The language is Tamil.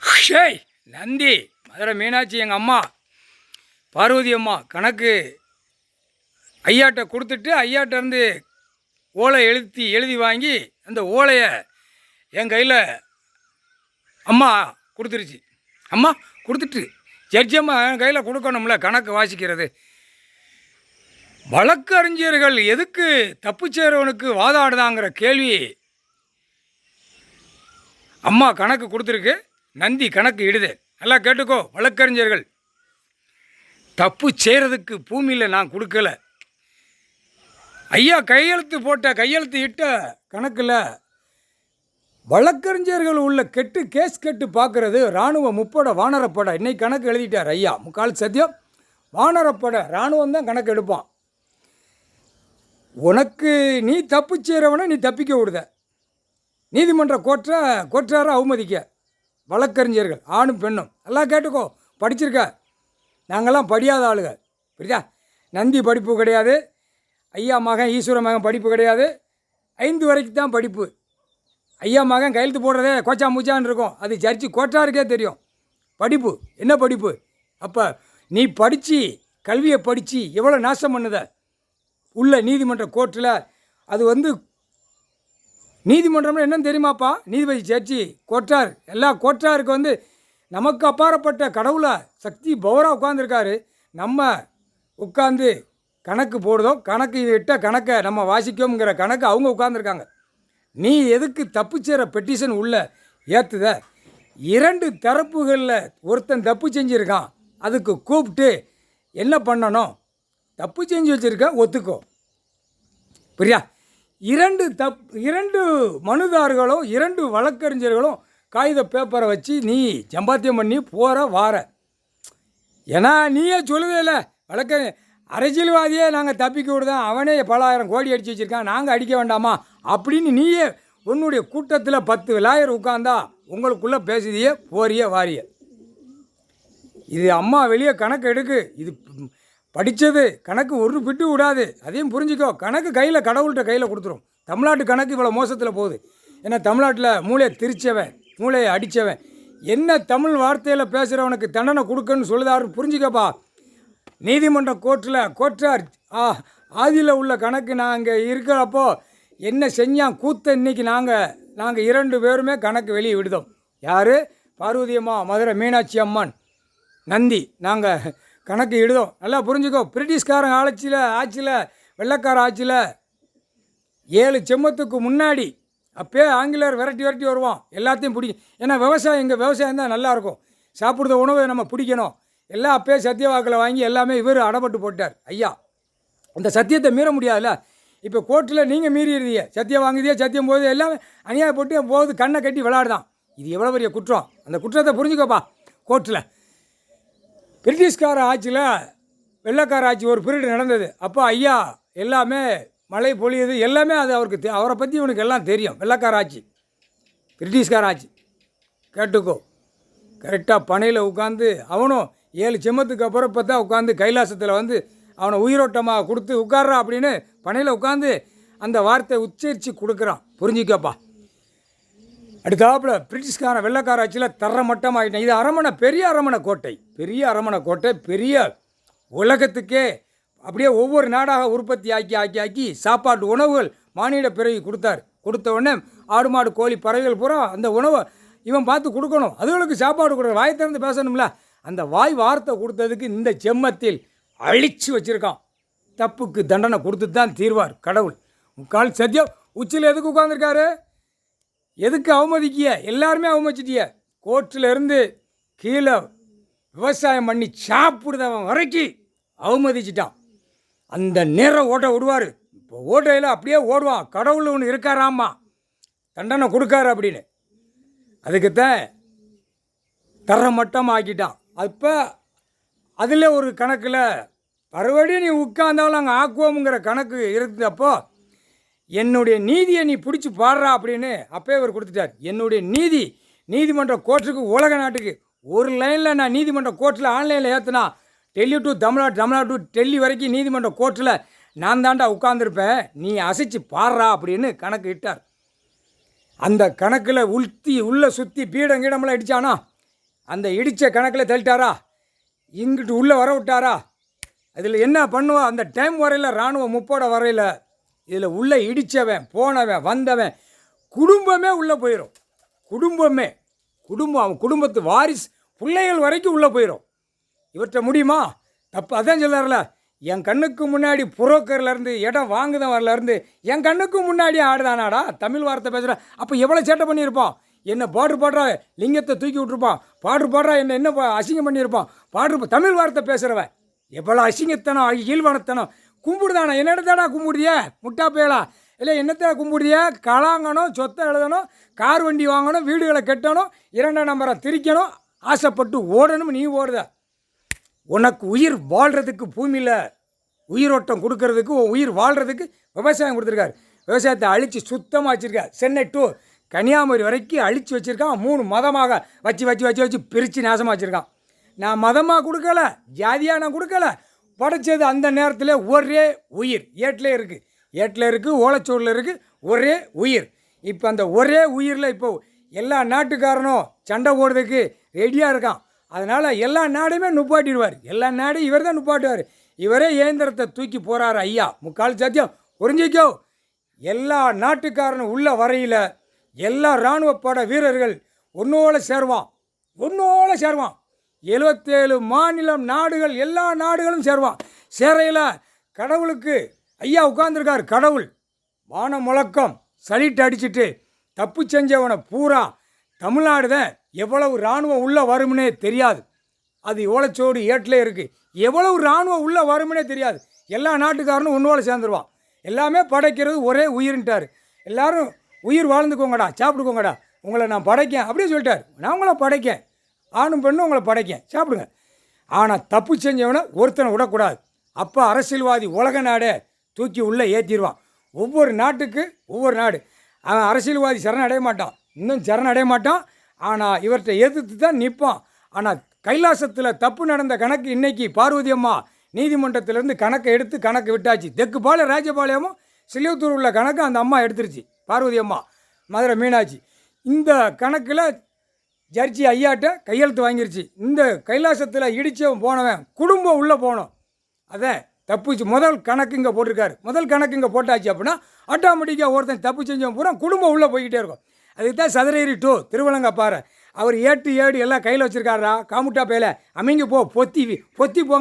ஷேய் நந்தி மதுரை மீனாட்சி எங்கள் அம்மா பார்வதி அம்மா கணக்கு ஐயாட்ட கொடுத்துட்டு ஐயாட்டேருந்து ஓலை எழுதி வாங்கி அந்த ஓலையை என் கையில் அம்மா கொடுத்துருச்சு. அம்மா கொடுத்துட்டு ஜட்ஜி அம்மா என் கையில் கொடுக்கணும்ல கணக்கு வாசிக்கிறது. வழக்கறிஞர்கள் எதுக்கு தப்பு செய்கிறவனுக்கு வாதாடுதாங்கிற கேள்வி அம்மா கணக்கு கொடுத்துருக்கு. நந்தி கணக்கு இடுது. நல்லா கேட்டுக்கோ வழக்கறிஞர்கள், தப்பு செய்கிறதுக்கு பூமியில் நான் கொடுக்கல. ஐயா கையெழுத்து இட்ட கணக்கில் வழக்கறிஞர்கள் உள்ள கேஸ் கெட்டு பார்க்குறது இராணுவ முப்பட வானரப்பட இன்னைக்கு கணக்கு எழுதிட்டார் ஐயா. முக்கால் சத்தியம் வானரப்பட இராணுவம் தான் கணக்கு எடுப்பான். உனக்கு நீ தப்பு செய்கிறவனை நீ தப்பிக்க விடுத. நீதிமன்ற கோற்றார அவமதிக்க வழக்கறிஞர்கள் ஆணும் பெண்ணும் எல்லாம் கேட்டுக்கோ. படிச்சிருக்க, நாங்கள்லாம் படியாத ஆளுங்க புரியுதா. நந்தி படிப்பு கிடையாது, ஐயா மகன் ஈஸ்வர மகன் படிப்பு கிடையாது. 5 வரைக்கும் தான் படிப்பு. ஐயா மகன் கையெழுத்து போடுறதே கோச்சா மூச்சான்னு இருக்கும். அது ஜட்ஜி கோட்டாருக்கே தெரியும் படிப்பு என்ன படிப்பு. அப்போ நீ படித்து கல்வியை படித்து எவ்வளோ நாசம் பண்ணுத உள்ள நீதிமன்ற கோர்ட்டில். அது நீதிமன்றம்னு என்னன்னு தெரியுமாப்பா? நீதிபதி ஜட்ஜி கோட்டார் எல்லா கோட்டாருக்கு நமக்கு அப்பாற்பட்ட கடவுளை சக்தி பவராக உட்காந்துருக்காரு. நம்ம உட்காந்து கணக்கு போடுதோம், கணக்கு இட்ட கணக்கை நம்ம வாசிக்கோங்கிற கணக்கு அவங்க உட்காந்துருக்காங்க. நீ எதுக்கு தப்பு செய்கிற பெட்டிஷன் உள்ள ஏற்றுத? 2 தரப்புகளில் ஒருத்தன் தப்பு செஞ்சுருக்கான், அதுக்கு கூப்பிட்டு என்ன பண்ணணும்? தப்பு செஞ்சு வச்சுருக்க ஒத்துக்கோ புரியா. 2 மனுதாரர்களும் 2 வழக்கறிஞர்களும் காகித பேப்பரை வச்சு நீ சம்பாத்தியம் பண்ணி போகிற வார. ஏன்னா நீயே சொல்லுதே இல்லை அரசியல்வாதியே நாங்கள் தப்பிக்க விடுதான், அவனே பல ஆயிரம் கோடி அடித்து வச்சுருக்கான், நாங்கள் அடிக்க வேண்டாமா அப்படின்னு நீயே உன்னுடைய கூட்டத்தில் 10 லாயர் உட்காந்தா உங்களுக்குள்ளே பேசுதியே போறிய வாரிய. இது அம்மா வெளியே கணக்கு எடுக்கு. இது படித்தது கணக்கு ஒரு பிட்டு விடாது. அதையும் புரிஞ்சிக்கோ. கணக்கு கையில் கடவுள்கிட்ட கையில் கொடுத்துரும். தமிழ்நாட்டு கணக்கு இவ்வளோ மோசத்தில் போகுது. ஏன்னா தமிழ்நாட்டில் மூளையை திரிச்சவன், மூளையை அடித்தவன், என்ன தமிழ் வார்த்தையில் பேசுகிறவனுக்கு தண்டனை கொடுக்கன்னு சொல்லுதாருன்னு புரிஞ்சிக்கப்பா. நீதிமன்ற கோர்ட்டார் ஆதியில் உள்ள கணக்கு நாங்கள் இருக்கிறப்போ என்ன செஞ்சான் கூத்த இன்றைக்கி நாங்கள் 2 பேருமே கணக்கு வெளியே விடுதோம். யார்? பார்வதி அம்மா, மதுரை மீனாட்சி அம்மன், நந்தி. நாங்கள் கணக்கு இடுதோம். நல்லா புரிஞ்சுக்கோ. பிரிட்டிஷ்காரன் ஆட்சியில் வெள்ளைக்கார ஆட்சியில் 7 செம்மத்துக்கு முன்னாடி அப்போயே ஆங்கிலேயர் விரட்டி வருவான், எல்லாத்தையும் பிடிக்கும். ஏன்னா எங்கள் விவசாயம் தான் நல்லாயிருக்கும், சாப்பிட்ற உணவை நம்ம பிடிக்கணும். எல்லாம் அப்போயே சத்தியவாக்கில் வாங்கி எல்லாமே இவர் அடப்பட்டு போட்டார் ஐயா. அந்த சத்தியத்தை மீற முடியாதுல்ல. இப்போ கோர்ட்டில் நீங்கள் மீறிடுறீங்க, சத்தியம் வாங்குதியே, சத்தியம் போகுது, எல்லாமே அநியாயம் போட்டு போகுது, கண்ணை கட்டி விளையாடுதான். இது எவ்வளோ பெரிய குற்றம். அந்த குற்றத்தை புரிஞ்சுக்கோப்பா. கோர்ட்டில் பிரிட்டிஷ்கார ஆட்சியில் வெள்ளைக்கார ஆட்சி ஒரு பீரியட் நடந்தது. அப்போ ஐயா எல்லாமே மழை பொழியுது, எல்லாமே அது அவரை பற்றி இவனுக்கு எல்லாம் தெரியும். வெள்ளைக்கார ஆட்சி, பிரிட்டிஷ்கார ஆட்சி கேட்டுக்கோ. கரெக்டாக பனையில் உட்காந்து அவனும் 7 செம்மத்துக்கு அப்புறம் இப்போ தான் உட்காந்து கைலாசத்தில் அவனை உயிரோட்டமாக கொடுத்து உட்கார்றான் அப்படின்னு பனையில் உட்காந்து அந்த வார்த்தை உச்சரித்து கொடுக்குறான். புரிஞ்சிக்கப்பா. அடுத்தாப்புல பிரிட்டிஷ்காரன் வெள்ளைக்கார ஆட்சியில் தரமட்டமாகிட்டேன். இது பெரிய அரமனை கோட்டை, பெரிய உலகத்துக்கே அப்படியே ஒவ்வொரு நாடாக உற்பத்தி ஆக்கி சாப்பாட்டு உணவுகள் மானிட பிறவி கொடுத்த உடனே ஆடு மாடு கோழி பறவைகள் பூரா அந்த உணவை இவன் பார்த்து கொடுக்கணும். அதுகளுக்கு சாப்பாடு கொடுக்குற வாய் திறந்து பேசணும்ல. அந்த வார்த்தை கொடுத்ததுக்கு இந்த செம்மத்தில் அழிச்சு வச்சுருக்கான். தப்புக்கு தண்டனை கொடுத்து தான் தீர்வார் கடவுள். முக்கால் சத்தியம். உச்சியில் எதுக்கு உட்காந்துருக்காரு? எதுக்கு அவமதிக்கிய? எல்லாருமே அவமதிச்சிட்டிய. கோர்ட்டிலேருந்து கீழே விவசாயம் பண்ணி சாப்பிடுதவன் வரைக்கும் அவமதிச்சிட்டான். அந்த நேரம் ஓட்ட விடுவார். இப்போ ஓட்டையில் அப்படியே ஓடுவான். கடவுள் ஒன்று இருக்காராம்மா, தண்டனை கொடுக்காரு அப்படின்னு. அதுக்குத்தான் தரமட்டம் ஆக்கிட்டான். அப்போ அதில் ஒரு கணக்கில் மறுபடியும் நீ உட்கார்ந்தாலும் அங்கே ஆக்குவோமுங்கிற கணக்கு இருந்தப்போ என்னுடைய நீதியை நீ பிடிச்சி பாடுறா அப்படின்னு அப்போயே அவர் கொடுத்துட்டார். என்னுடைய நீதிமன்ற கோர்ட்டுக்கு உலக நாட்டுக்கு ஒரு லைனில் நான் நீதிமன்ற கோர்ட்டில் ஆன்லைனில் ஏற்றுனா டெல்லி டு தமிழ்நாடு டு டெல்லி வரைக்கும் நீதிமன்ற கோர்ட்டில் நான் தாண்டா உட்கார்ந்துருப்பேன், நீ அசைச்சு பாடுறா அப்படின்னு கணக்கு இட்டார். அந்த கணக்கில் உள்ளே சுற்றி பீடம் கீடமெல்லாம் அடித்தானா அந்த இடித்த கணக்கில் தள்ளிட்டாரா, இங்கிட்டு உள்ளே வர விட்டாரா, அதில் என்ன பண்ணுவோம்? அந்த டைம் வரையில் இராணுவம் முப்போட வரையில் இதில் உள்ளே இடித்தவன் போனவன் வந்தவன் குடும்பமே உள்ளே போயிடும். குடும்பம் அவன் குடும்பத்து வாரிசு பிள்ளைகள் வரைக்கும் உள்ளே போயிடும். இவற்றை முடியுமா? தப்பு. அதான் சொல்லார்ல, என் கண்ணுக்கு முன்னாடி புரோக்கர்லேருந்து இடம் வாங்குதவர்லேருந்து என் கண்ணுக்கு முன்னாடி ஆடுதானாடா தமிழ் வார்த்தை பேசுகிறேன். அப்போ எவ்வளோ சேட்டை பண்ணியிருப்பான்? என்ன பாடுறா லிங்கத்தை தூக்கி விட்டுருப்பான், பாடுறா என்ன அசிங்கம் பண்ணியிருப்பான், தமிழ் வார்த்தை பேசுகிறவன் எவ்வளோ அசிங்கத்தனம் இயல்பானத்தனம். கும்பிடுதானே, என்னென்னத்தாடா கும்பிடுதியே முட்டா பேலா, இல்லை என்னத்தை கும்பிடுதிய? கலாங்கணும், சொத்தை எழுதணும், கார் வண்டி வாங்கணும், வீடுகளை கட்டணும், 2ஆம் நம்பரை திரிக்கணும், ஆசைப்பட்டு ஓடணும். நீ ஓடுத. உனக்கு உயிர் வாழ்கிறதுக்கு பூமியில் உயிரோட்டம் கொடுக்கறதுக்கு, உயிர் வாழ்கிறதுக்கு விவசாயம் கொடுத்துருக்காரு. விவசாயத்தை அழித்து சுத்தமாக வச்சுருக்கார். சென்னை டு கன்னியாகுமரி வரைக்கும் அழித்து வச்சுருக்கான். 3 மதமாக வச்சு பிரித்து நாசமாக வச்சுருக்கான். நான் மதமாக கொடுக்கல, ஜாதியாக நான் கொடுக்கல, படைச்சது அந்த நேரத்தில் ஒரே உயிர். ஏட்டில் இருக்குது, ஓலைச்சோடில் இருக்குது, ஒரே உயிர். இப்போ அந்த ஒரே உயிரில் இப்போ எல்லா நாட்டுக்காரனும் சண்டை போடுறதுக்கு ரெடியாக இருக்கான். அதனால் எல்லா நாடையுமே நுப்பாட்டிடுவார். எல்லா நாடையும் இவர் தான் நுப்பாட்டுவார். இவரே இயந்திரத்தை தூக்கி போகிறார். ஐயா முக்கால் சத்தியம் புரிஞ்சிக்கோ. எல்லா நாட்டுக்காரனும் உள்ள வரையில் எல்லா இராணுவப்பட வீரர்கள் ஒன்றோடு சேருவான். 77 மாநிலம் நாடுகள் எல்லா நாடுகளும் சேருவான். சேரையில் கடவுளுக்கு ஐயா உட்கார்ந்துருக்கார். கடவுள் வானம் முழக்கம் சலிட்டு அடிச்சுட்டு தப்பு செஞ்சவனை பூரா தமிழ்நாடு தான். எவ்வளவு இராணுவம் உள்ளே வரும்னே தெரியாது. அது ஓலைச்சோடு ஏட்டில் இருக்குது. எவ்வளவு இராணுவம் உள்ளே வரும்னே தெரியாது. எல்லா நாட்டுக்காரனும் ஒன்றோடு சேர்ந்துருவான். எல்லாமே படைக்கிறது ஒரே உயிர்ன்ட்டார். எல்லோரும் உயிர் வாழ்ந்துக்கோங்கடா, சாப்பிட்டுக்கோங்கடா, உங்களை நான் படைக்கேன் அப்படியே சொல்லிட்டார். நான் உங்களை படைக்கேன், ஆணும் பெண்ணும் உங்களை படைக்கேன், சாப்பிடுங்க. ஆனால் தப்பு செஞ்சவனை ஒருத்தனை விடக்கூடாது. அப்போ அரசியல்வாதி உலக நாடே தூக்கி உள்ளே ஏற்றிடுவான். ஒவ்வொரு நாட்டுக்கு ஒவ்வொரு நாடு. அவன் அரசியல்வாதி சரணடைய மாட்டான், இன்னும் சரணடைய மாட்டான். ஆனால் இவர்கிட்ட எதிர்த்து தான் நிற்பான். ஆனால் கைலாசத்தில் தப்பு நடந்த கணக்கு இன்றைக்கி பார்வதி அம்மா நீதிமன்றத்திலேருந்து கணக்கை எடுத்து கணக்கு விட்டாச்சு. தெற்குப்பாளையம் ராஜபாளையமும் சிலியத்தூர் உள்ள கணக்கு அந்த அம்மா எடுத்துருச்சு. பார்வதி அம்மா, மதுரை மீனாட்சி. இந்த கணக்கில் ஜட்ஜி ஐயாட்ட கையெழுத்து வாங்கிருச்சு. இந்த கைலாசத்தில் இடித்தவன் போனவன் குடும்பம் உள்ளே போகணும். அதான் தப்புச்சு. முதல் கணக்கு இங்கே போட்டிருக்காரு. முதல் கணக்கு இங்கே போட்டாச்சு அப்படின்னா ஆட்டோமேட்டிக்காக ஒருத்தன் தப்பு செஞ்சவன் பூரா குடும்பம் உள்ளே போய்கிட்டே இருக்கும். அதுக்கு தான் சதுரேரி டூ திருவலங்காப்பாறை அவர் 8 எல்லாம் கையில் வச்சுருக்காரா. காமுட்டா பேல அமைங்க போ, பொத்தி போங்க.